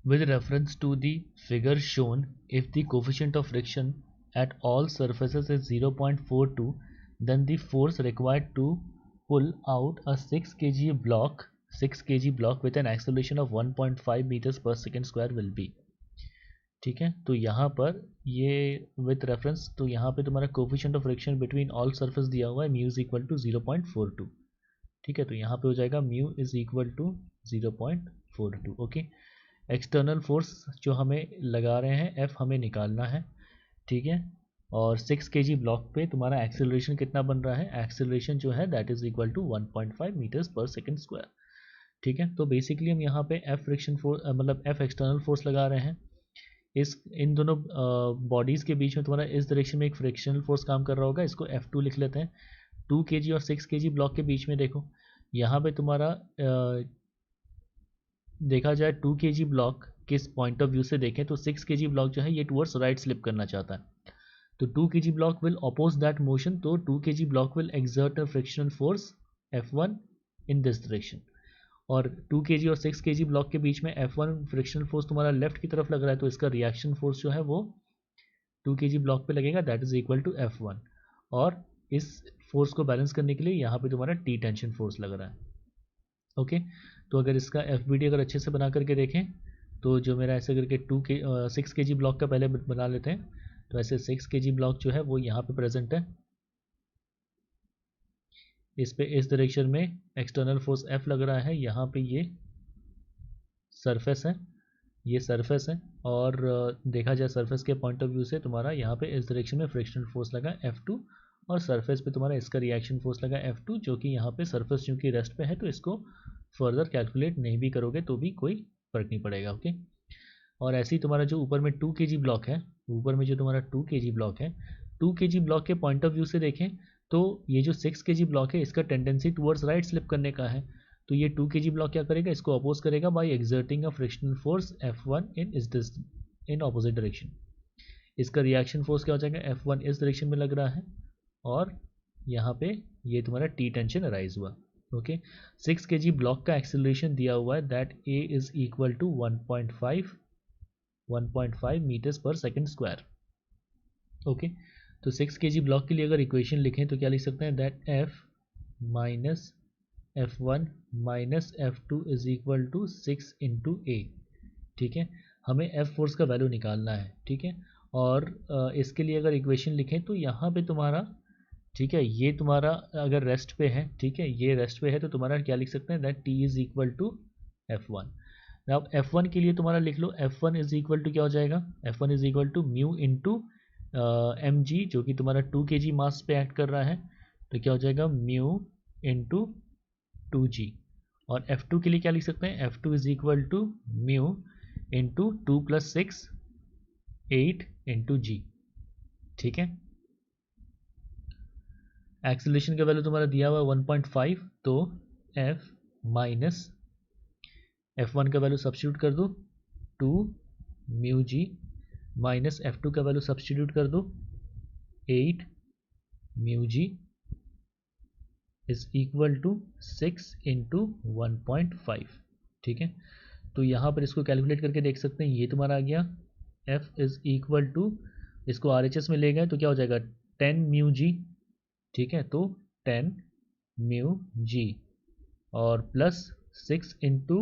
With reference to the figure shown, if the coefficient of friction at all surfaces is 0.42, then the force required to pull out a 6 kg block with an acceleration of 1.5 meters per second square will be. ठीक है, तो यहाँ पर ये with reference, तो यहाँ पे तुम्हारा coefficient of friction between all surface दिया हुआ है म्यू इज इक्वल टू 0.42. ठीक है, तो यहाँ पे हो जाएगा mu is equal to 0.42. Okay, external force जो हमें लगा रहे हैं एफ हमें निकालना है. ठीक है, और 6 kg ब्लॉक पे तुम्हारा एक्सेलरेशन कितना बन रहा है, एक्सेलरेशन जो है that is equal to 1.5 metres per second square. ठीक है, तो बेसिकली हम यहाँ पे एफ फ्रिक्शन फोर्स मतलब एफ एक्सटर्नल फोर्स लगा रहे हैं. इन दोनों बॉडीज़ के बीच में तुम्हारा इस डायरेक्शन में एक फ्रिक्शनल फोर्स काम कर रहा होगा, इसको F2 लिख लेते हैं. 2 kg और 6 kg ब्लॉक के बीच में देखो, यहाँ पे तुम्हारा देखा जाए 2 kg ब्लॉक किस पॉइंट ऑफ व्यू से देखें तो 6 kg ब्लॉक जो है ये टुवर्ड्स राइट स्लिप करना चाहता है. तो 2 kg block will oppose that motion, तो 2 kg block will exert a frictional force F1 in this direction. और 2 kg और 6 kg ब्लॉक के बीच में F1 फ्रिक्शनल फोर्स तुम्हारा लेफ्ट की तरफ लग रहा है, तो इसका रिएक्शन फोर्स जो है वो 2 kg ब्लॉक पे लगेगा, that is equal to F1. और इस फोर्स को बैलेंस करने के लिए यहाँ पे तुम्हारा टी टेंशन फोर्स लग रहा है. ओके, तो अगर इसका FBD अगर अच्छे से बना करके देखें तो जो मेरा ऐसे करके 6 kg ब्लॉक का पहले बना लेते हैं. तो ऐसे 6 kg ब्लॉक जो है वो यहाँ पे प्रेजेंट है, इस पे इस डायरेक्शन में एक्सटर्नल फोर्स F लग रहा है. यहाँ पे ये सरफेस है, ये सरफेस है, और देखा जाए सरफेस के पॉइंट ऑफ व्यू से तुम्हारा यहाँ पे इस डायरेक्शन में फ्रिक्शनल फोर्स लगा F2, और सरफेस पे तुम्हारा इसका रिएक्शन फोर्स लगा F2, जो कि यहाँ पे सरफेस चूँकि रेस्ट पे है तो इसको फर्दर कैलकुलेट नहीं भी करोगे तो भी कोई फर्क नहीं पड़ेगा. ओके, और ऐसे ही तुम्हारा जो ऊपर में 2 kg ब्लॉक है, ऊपर में जो तुम्हारा 2 kg ब्लॉक है, 2 kg ब्लॉक के पॉइंट ऑफ व्यू से देखें तो ये जो 6 kg ब्लॉक है इसका टेंडेंसी टुवर्ड्स राइट स्लिप करने का है. तो ये 2 kg ब्लॉक क्या करेगा, इसको अपोज करेगा by exerting a frictional force F1 in opposite direction. इसका रिएक्शन फोर्स क्या हो जाएगा, F1 इस डायरेक्शन में लग रहा है, और यहाँ पे ये तुम्हारा टी टेंशन अराइज हुआ. ओके, 6 kg ब्लॉक का एक्सेलरेशन दिया हुआ है that A is equal to 1.5 metres per second square. Okay, तो 6 kg ब्लॉक के लिए अगर इक्वेशन लिखें तो क्या लिख सकते हैं, that F minus F1 minus F2 is equal to 6 into A. ठीक है, हमें F फोर्स का वैल्यू निकालना है. ठीक है, और इसके लिए अगर इक्वेशन लिखें तो यहाँ पे तुम्हारा, ठीक है, ये तुम्हारा अगर रेस्ट पे है, ठीक है, ये रेस्ट पे है, तो तुम्हारा क्या लिख सकते हैं, that T is equal to F1. अब F1 के लिए तुम्हारा लिख लो, F1 इज इक्वल टू क्या हो जाएगा, F1 is equal to mu into mg, जो कि तुम्हारा 2 kg मास पे एक्ट कर रहा है, तो क्या हो जाएगा म्यू इंटू 2g. और F2 के लिए क्या लिख सकते हैं, F2 is equal to mu into 2 + 6 8 into g. ठीक है, एक्सेलरेशन का वैल्यू तुम्हारा दिया हुआ है 1.5, तो F माइनस F1 का वैल्यू सब्स्टिट्यूट कर दो 2 म्यू जी, माइनस F2 का वैल्यू सब्स्टिट्यूट कर दो 8 mu g is equal to 6 into 1.5. ठीक है, तो यहाँ पर इसको कैलकुलेट करके देख सकते हैं, ये तुम्हारा आ गया F इज इक्वल टू, इसको RHS में ले गए तो क्या हो जाएगा 10 म्यू जी. ठीक है, तो 10 म्यू जी और प्लस 6 इंटू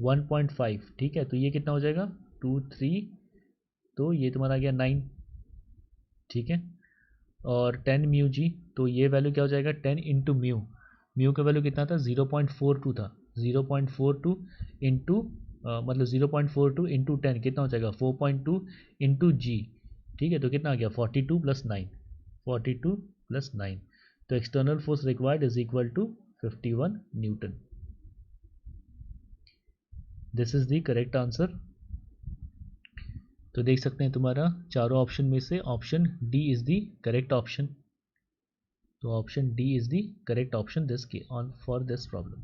1.5. ठीक है, तो ये कितना हो जाएगा 2 3, तो ये तुम्हारा आ गया 9. ठीक है, और 10 म्यू जी, तो ये वैल्यू क्या हो जाएगा 10 इंटू म्यू, म्यू का वैल्यू कितना था 0.42 था, 0.42 इंटू मतलब 0.42 इंटू 10 कितना हो जाएगा 4.2 इंटू जी. ठीक है, तो कितना आ गया 42 + 9, 42 + 9. तो external force required is equal to 51 newton. This is the correct answer. तो देख सकते हैं तुम्हारा चारों ऑप्शन में से option D is the correct option. तो option D is the correct option this के ऑन फॉर दिस प्रॉब्लम.